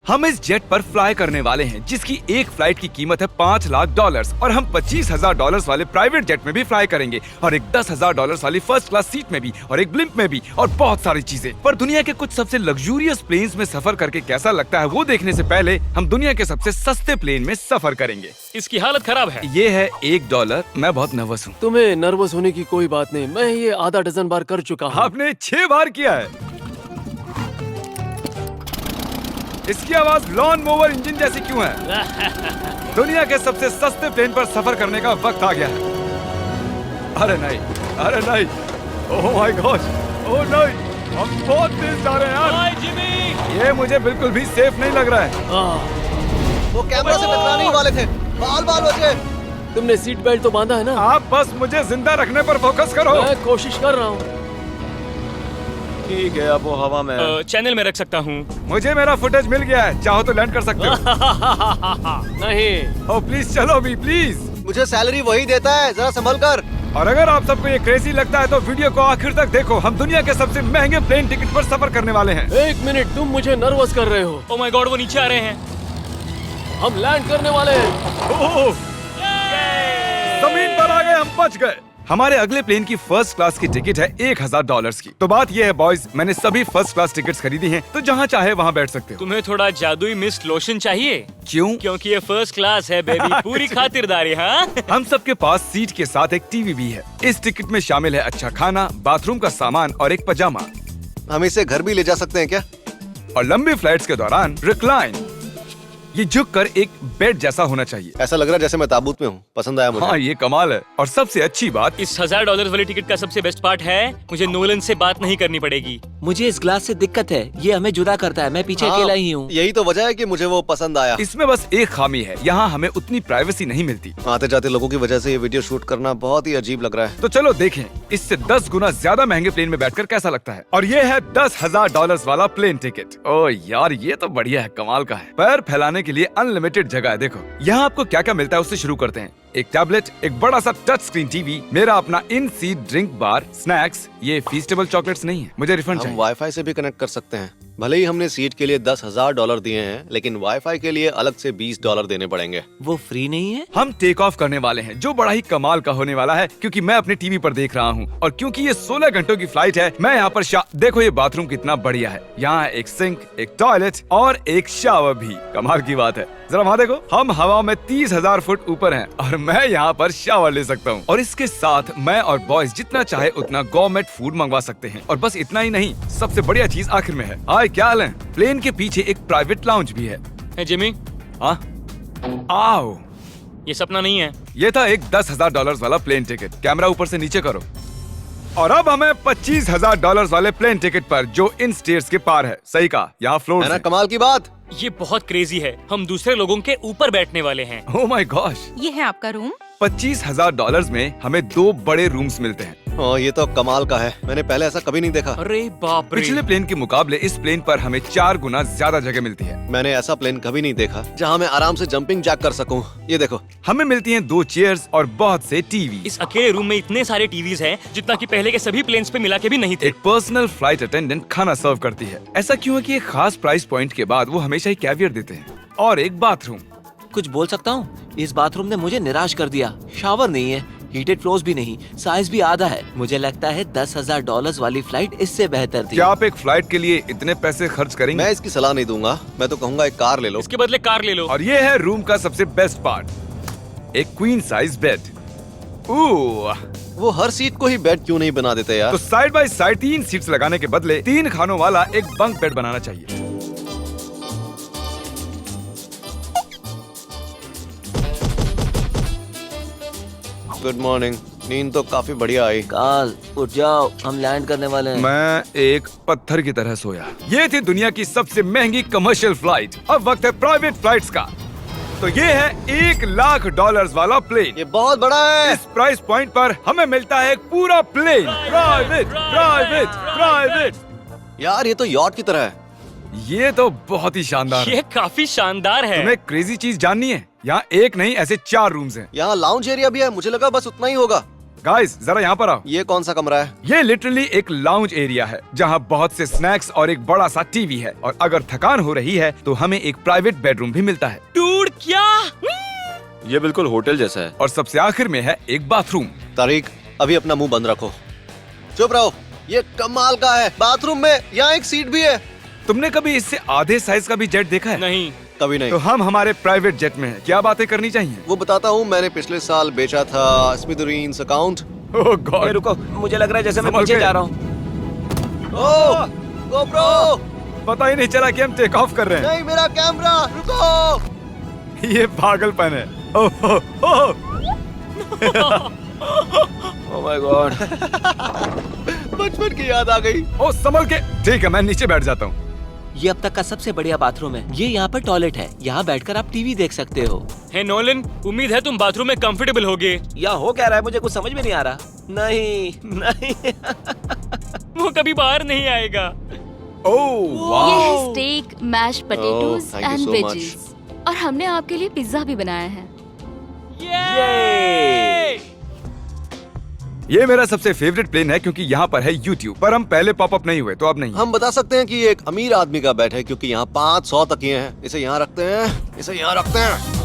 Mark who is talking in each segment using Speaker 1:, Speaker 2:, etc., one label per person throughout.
Speaker 1: हम इस जेट पर फ्लाई करने वाले हैं जिसकी एक फ्लाइट की कीमत है $5 लाख और हम $25,000 वाले प्राइवेट जेट में भी फ्लाई करेंगे और एक $10,000 वाली फर्स्ट क्लास सीट में भी और एक ब्लिम्प में भी और बहुत सारी चीजें। पर दुनिया के कुछ सबसे लग्जूरियस प्लेन्स में सफर करके कैसा लगता है वो देखने से पहले हम दुनिया के सबसे सस्ते प्लेन में सफर करेंगे।
Speaker 2: इसकी हालत खराब है।
Speaker 1: ये है $1। मैं बहुत नर्वस हूँ।
Speaker 3: तुम्हें नर्वस होने की कोई बात नहीं, मैं ये आधा डजन बार कर चुका हूँ।
Speaker 1: आपने 6 बार किया है। इसकी आवाज लॉन मोवर इंजन जैसी क्यों है? दुनिया के सबसे सस्ते प्लेन पर सफर करने का वक्त आ गया है। अरे नहीं, अरे नहीं, ओह माय गॉड, ओह नहीं, हम बहुत तेज जा रहे हैं यार।
Speaker 2: हाय जिमी,
Speaker 1: ये मुझे बिल्कुल भी सेफ नहीं लग रहा है।
Speaker 4: वो कैमरा से टकराने ही वाले थे। बाल बाल बचे।
Speaker 3: तुमने सीट बेल्ट तो बांधा है ना?
Speaker 1: आप बस मुझे जिंदा रखने पर फोकस करो।
Speaker 3: मैं कोशिश कर रहा हूँ।
Speaker 4: ठीक है, अब वो हवा में
Speaker 2: चैनल में रख सकता हूँ।
Speaker 1: मुझे मेरा फुटेज मिल गया है, चाहो तो लैंड कर सकते हो।
Speaker 3: नहीं,
Speaker 1: ओह प्लीज चलो भी प्लीज।
Speaker 4: मुझे सैलरी वही देता है, जरा संभल कर।
Speaker 1: और अगर आप सबको ये क्रेजी लगता है तो वीडियो को आखिर तक देखो। हम दुनिया के सबसे महंगे प्लेन टिकट पर सफर करने वाले हैं।
Speaker 3: 1 मिनट, तुम मुझे नर्वस कर रहे हो।
Speaker 2: ओह माय गॉड, वो नीचे आ रहे हैं।
Speaker 3: हम लैंड करने वाले हैं।
Speaker 1: ओह, जमीन पर आ गए, हम बच गए। हमारे अगले प्लेन की फर्स्ट क्लास की टिकट है $1,000 की। तो बात ये है बॉयज, मैंने सभी फर्स्ट क्लास टिकट्स खरीदी हैं, तो जहाँ चाहे वहाँ बैठ सकते हो।
Speaker 2: तुम्हें थोड़ा जादुई मिस्ट लोशन चाहिए?
Speaker 1: क्यों?
Speaker 2: क्योंकि ये फर्स्ट क्लास है बेबी, पूरी खातिरदारी। हाँ,
Speaker 1: हम सबके पास सीट के साथ एक टीवी भी है। इस टिकट में शामिल है अच्छा खाना, बाथरूम का सामान और एक पजामा।
Speaker 4: हम इसे घर भी ले जा सकते हैं क्या?
Speaker 1: और लंबी फ्लाइट्स के दौरान रिक्लाइन, ये झुककर एक बेड जैसा होना चाहिए।
Speaker 4: ऐसा लग रहा है जैसे मैं ताबूत में हूँ। पसंद आया मुझे।
Speaker 1: हाँ ये कमाल है। और सबसे अच्छी बात,
Speaker 2: इस $1,000 वाली टिकट का सबसे बेस्ट पार्ट है मुझे नोलन से बात नहीं करनी पड़ेगी।
Speaker 5: मुझे इस ग्लास से दिक्कत है, ये हमें जुदा करता है। मैं पीछे
Speaker 4: हाँ,
Speaker 5: अकेला ही हूँ।
Speaker 4: यही तो वजह है कि मुझे वो पसंद आया।
Speaker 1: इसमें बस एक खामी है, यहाँ हमें उतनी प्राइवेसी नहीं मिलती।
Speaker 4: आते जाते लोगों की वजह से ये वीडियो शूट करना बहुत ही अजीब लग रहा है।
Speaker 1: तो चलो देखें इससे 10 गुना ज्यादा महंगे प्लेन में बैठकर कैसा लगता है। और ये है $10,000 वाला प्लेन टिकट। ओ यार ये तो बढ़िया है, कमाल का है। पैर फैलाने के लिए अनलिमिटेड जगह है। देखो यहाँ आपको क्या क्या मिलता है उससे शुरू करते हैं। एक टैबलेट, एक बड़ा सा टच स्क्रीन टीवी, मेरा अपना इन सीट ड्रिंक बार, स्नैक्स। ये फीस्टेबल चॉकलेट्स नहीं है, मुझे रिफंड
Speaker 4: हम
Speaker 1: चाहिए।
Speaker 4: वाईफाई से भी कनेक्ट कर सकते हैं। भले ही हमने सीट के लिए $10,000 दिए हैं, लेकिन वाईफाई के लिए अलग से $20 देने पड़ेंगे।
Speaker 5: वो फ्री नहीं है?
Speaker 1: हम टेक ऑफ करने वाले हैं, जो बड़ा ही कमाल का होने वाला है क्योंकि मैं अपने टीवी पर देख रहा हूँ। और क्योंकि ये 16 घंटों की फ्लाइट है, मैं यहाँ पर देखो ये बाथरूम कितना बढ़िया है। यहाँ एक सिंक, एक टॉयलेट और एक शावर भी। कमाल की बात है, जरा वहाँ देखो, हम हवा में 30,000 फुट ऊपर हैं और मैं यहाँ पर शावर ले सकता हूँ। और इसके साथ मैं और बॉयज जितना चाहे उतना गवर्नमेंट फूड मंगवा सकते हैं। और बस इतना ही नहीं, सबसे बढ़िया चीज आखिर में है। हाय क्या हाल है? प्लेन के पीछे एक प्राइवेट लाउंज भी है।
Speaker 2: है जिमी,
Speaker 1: हाँ, आओ।
Speaker 2: ये सपना नहीं है।
Speaker 1: ये था एक $10,000 वाला प्लेन टिकट। कैमरा ऊपर से नीचे करो। और अब हमें $25,000 वाले प्लेन टिकट पर, जो इन स्टेयर्स के पार है। सही कहा, यहाँ फ्लोर
Speaker 4: है ना
Speaker 1: है।
Speaker 4: कमाल की बात?
Speaker 2: ये बहुत क्रेजी है, हम दूसरे लोगों के ऊपर बैठने वाले हैं।
Speaker 1: Oh my gosh.
Speaker 6: ये है आपका रूम।
Speaker 1: $25,000 में हमें 2 बड़े रूम्स मिलते हैं।
Speaker 4: ये तो कमाल का है, मैंने पहले ऐसा कभी नहीं देखा।
Speaker 2: अरे बाप रे,
Speaker 1: पिछले प्लेन के मुकाबले इस प्लेन पर हमें 4 गुना ज्यादा जगह मिलती है।
Speaker 4: मैंने ऐसा प्लेन कभी नहीं देखा जहाँ मैं आराम से जंपिंग जैक कर सकूं। ये देखो,
Speaker 1: हमें मिलती हैं 2 चेयर्स और बहुत से टीवी।
Speaker 2: इस अकेले रूम में इतने सारे टीवीज हैं जितना कि पहले के सभी प्लेन्स पे मिला के भी नहीं थे।
Speaker 1: एक पर्सनल फ्लाइट अटेंडेंट खाना सर्व करती है। ऐसा क्यों है कि एक खास प्राइस पॉइंट के बाद वो हमेशा ही कैवियर देते हैं। और एक बाथरूम।
Speaker 5: कुछ बोल सकता हूँ? इस बाथरूम ने मुझे निराश कर दिया। शावर नहीं है, हीटेड फ्लोर्स भी नहीं, साइज भी आधा है। मुझे लगता है $10,000 वाली फ्लाइट इससे बेहतर थी।
Speaker 1: क्या आप एक फ्लाइट के लिए इतने पैसे खर्च करेंगे?
Speaker 4: मैं इसकी सलाह नहीं दूंगा। मैं तो कहूँगा एक कार ले लो।
Speaker 2: इसके बदले कार ले लो।
Speaker 1: और ये है रूम का सबसे बेस्ट पार्ट, एक क्वीन साइज बेड।
Speaker 4: वो हर सीट को ही बेड क्यों नहीं बना देते यार?
Speaker 1: तो साइड बाय साइड 3 सीट्स लगाने के बदले 3 खानों वाला एक बंक बेड बनाना चाहिए।
Speaker 4: Good morning. नींद तो काफी बढ़िया आई।
Speaker 5: काल उठ जाओ, हम लैंड करने वाले हैं।
Speaker 1: मैं एक पत्थर की तरह सोया। ये थी दुनिया की सबसे महंगी कमर्शियल फ्लाइट। अब वक्त है प्राइवेट फ्लाइट्स का। तो ये है $1 लाख वाला प्लेन।
Speaker 4: ये बहुत बड़ा है।
Speaker 1: इस प्राइस पॉइंट पर हमें मिलता है एक पूरा प्लेन। Private, private, private.
Speaker 4: यार ये तो यॉट की तरह है।
Speaker 1: ये तो बहुत ही शानदार है।
Speaker 2: ये काफी शानदार है।
Speaker 1: तुम्हें क्रेजी चीज जाननी है? यहाँ एक नहीं, ऐसे 4 रूम्स हैं।
Speaker 4: यहाँ लाउंज एरिया भी है, मुझे लगा बस उतना ही होगा।
Speaker 1: गाइस जरा यहाँ पर आओ।
Speaker 4: ये कौन सा कमरा है?
Speaker 1: ये लिटरली एक लाउंज एरिया है जहाँ बहुत से स्नैक्स और एक बड़ा सा टीवी है, और अगर थकान हो रही है तो हमें एक प्राइवेट बेडरूम भी मिलता है।
Speaker 2: डूड क्या?
Speaker 6: ये बिल्कुल होटल जैसा है।
Speaker 1: और सबसे आखिर में है एक बाथरूम।
Speaker 4: तारिक, अभी अपना मुंह बंद रखो। चुप रहो। ये कमाल का है। बाथरूम में यहाँ एक सीट भी है।
Speaker 1: तुमने कभी इससे आधे साइज का भी जेट देखा है?
Speaker 2: नहीं।
Speaker 4: कभी नहीं।
Speaker 1: तो हम हमारे प्राइवेट जेट में हैं। क्या बातें करनी चाहिए?
Speaker 4: वो बताता हूँ, मैंने पिछले साल बेचा था स्मिथुरीन्स अकाउंट।
Speaker 1: ओह गॉड।
Speaker 5: रुको, मुझे लग रहा है जैसे मैं
Speaker 1: संभल
Speaker 5: पीछे
Speaker 1: के।
Speaker 5: जा रहा हूँ।
Speaker 4: ओह गोप्रो,
Speaker 1: पता ही नहीं चला कि हम टेक ऑफ कर रहे हैं।
Speaker 4: नहीं मेरा कैमरा, रुको।
Speaker 1: ये पागलपन है। ओह ओह
Speaker 5: ओह माय गॉड।
Speaker 4: बचपन की याद आ गई।
Speaker 1: ओह संभल के। ठीक है, मैं नीचे बैठ जाता हूँ।
Speaker 5: ये अब तक का सबसे बढ़िया बाथरूम है। ये यहाँ पर टॉयलेट है। यहाँ बैठकर आप टीवी देख सकते हो।
Speaker 2: हे नोलन, उम्मीद है तुम बाथरूम में कंफर्टेबल होगे।
Speaker 5: या हो क्या रहा है, मुझे कुछ समझ में नहीं आ रहा। नहीं नहीं।
Speaker 2: वो कभी बाहर नहीं आएगा।
Speaker 1: ओह
Speaker 7: ये
Speaker 1: वाह।
Speaker 7: है steak, mash potatoes
Speaker 4: thank you
Speaker 7: and
Speaker 4: so
Speaker 7: veggies. और हमने आपके लिए पिज्जा भी बनाया है।
Speaker 2: ये
Speaker 1: ये मेरा सबसे फेवरेट प्लेन है क्योंकि यहाँ पर है YouTube, पर हम पहले पॉपअप नहीं हुए तो अब नहीं।
Speaker 4: हम बता सकते हैं कि ये एक अमीर आदमी का बेड है क्योंकि यहाँ 500 तकिए हैं। इसे यहाँ रखते हैं, इसे यहाँ रखते हैं।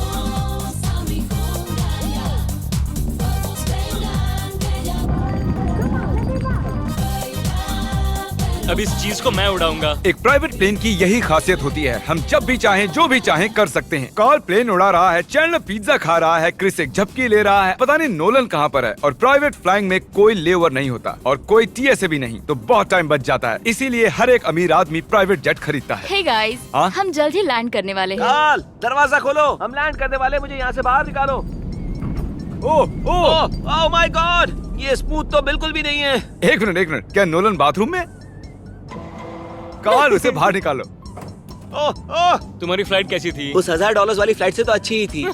Speaker 2: अब इस चीज को मैं उड़ाऊंगा।
Speaker 1: एक प्राइवेट प्लेन की यही खासियत होती है, हम जब भी चाहें जो भी चाहें कर सकते हैं। कार्ल प्लेन उड़ा रहा है, चैंडलर पिज्जा खा रहा है, क्रिस एक झपकी ले रहा है, पता नहीं नोलन कहाँ पर है। और प्राइवेट फ्लाइंग में कोई लेवर नहीं होता और कोई TSA भी नहीं, तो बहुत टाइम बच जाता है। इसीलिए हर एक अमीर आदमी प्राइवेट जेट खरीदता है।
Speaker 7: हे गाइस,
Speaker 1: हाँ?
Speaker 7: हम जल्द ही लैंड करने वाले हैं।
Speaker 5: कार्ल, दरवाजा खोलो, हम लैंड करने वाले। मुझे यहाँ से बाहर निकालो।
Speaker 1: ओह ओह
Speaker 5: ओह माय गॉड, ये स्मूथ तो बिल्कुल भी नहीं है।
Speaker 1: एक मिनट, क्या नोलन बाथरूम में? कार्ल उसे बाहर निकालो।
Speaker 5: ओह ओह,
Speaker 2: तुम्हारी फ्लाइट कैसी थी?
Speaker 5: उस $1000 वाली फ्लाइट से तो अच्छी ही थी।